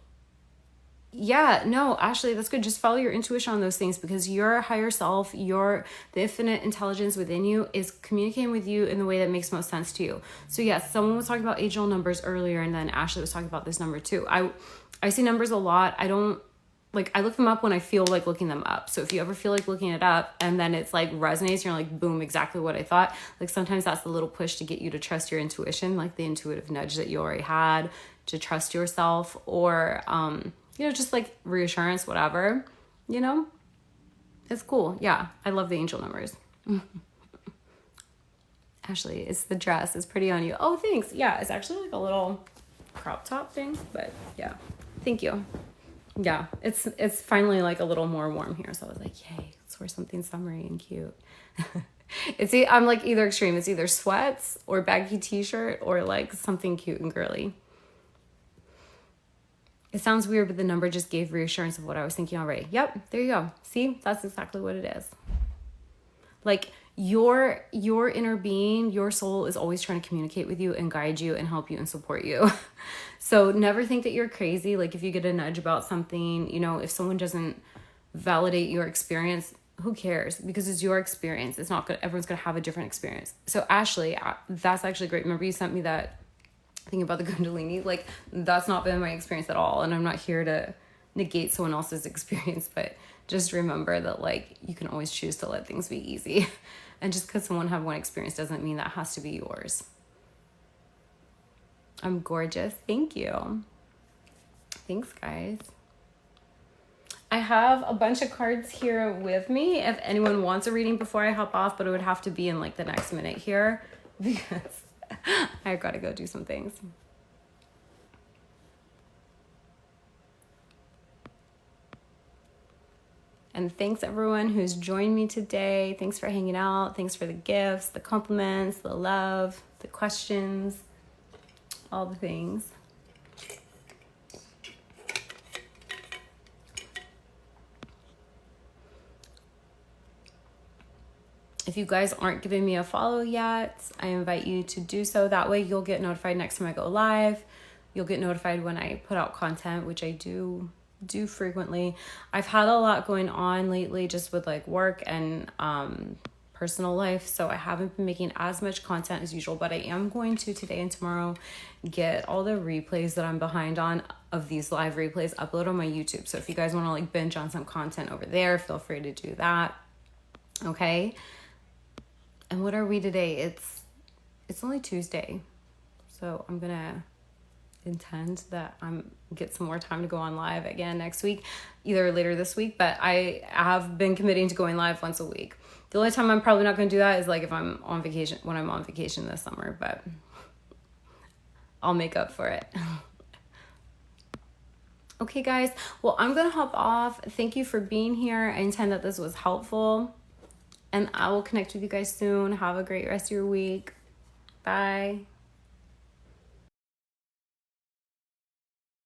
yeah, no, Ashley, that's good. Just follow your intuition on those things because your higher self, the infinite intelligence within you is communicating with you in the way that makes most sense to you. So yes, someone was talking about angel numbers earlier, and then Ashley was talking about this number too. I see numbers a lot. I look them up when I feel like looking them up. So if you ever feel like looking it up and then it's like resonates, you're like, boom, exactly what I thought. Like sometimes that's the little push to get you to trust your intuition, like the intuitive nudge that you already had to trust yourself, or, you know, just like reassurance, whatever, you know, it's cool. Yeah. I love the angel numbers. Ashley, it's the dress. It's pretty on you. Oh, thanks. Yeah. It's actually like a little crop top thing, but yeah. Thank you. Yeah, it's finally like a little more warm here, so I was like, yay, let's wear something summery and cute. I'm like either extreme. It's either sweats or baggy t-shirt or like something cute and girly. It sounds weird, but the number just gave reassurance of what I was thinking already. Yep, there you go. See, that's exactly what it is. Like your inner being, your soul is always trying to communicate with you and guide you and help you and support you. So never think that you're crazy. Like if you get a nudge about something, you know, if someone doesn't validate your experience, who cares? Because it's your experience. It's not good. Everyone's going to have a different experience. So Ashley, that's actually great. Remember you sent me that thing about the Kundalini? Like that's not been my experience at all. And I'm not here to negate someone else's experience, but just remember that like you can always choose to let things be easy. And just because someone had one experience doesn't mean that has to be yours. I'm gorgeous. Thank you. Thanks, guys. I have a bunch of cards here with me if anyone wants a reading before I hop off, but it would have to be in like the next minute here because I've got to go do some things. And thanks everyone who's joined me today. Thanks for hanging out. Thanks for the gifts, the compliments, the love, the questions, all the things. If you guys aren't giving me a follow yet, I invite you to do so. That way you'll get notified next time I go live. You'll get notified when I put out content, which I do frequently. I've had a lot going on lately just with like work and personal life, so I haven't been making as much content as usual, but I am going to today and tomorrow get all the replays that I'm behind on of these live replays upload on my YouTube. So if you guys want to like binge on some content over there, feel free to do that. Okay. And what are we today? It's only Tuesday. So I'm gonna intend that I'm get some more time to go on live again next week, either later this week, but I have been committing to going live once a week. The only time I'm probably not going to do that is like if I'm on vacation, when I'm on vacation this summer, but I'll make up for it. Okay, guys. Well, I'm going to hop off. Thank you for being here. I intend that this was helpful, and I will connect with you guys soon. Have a great rest of your week. Bye.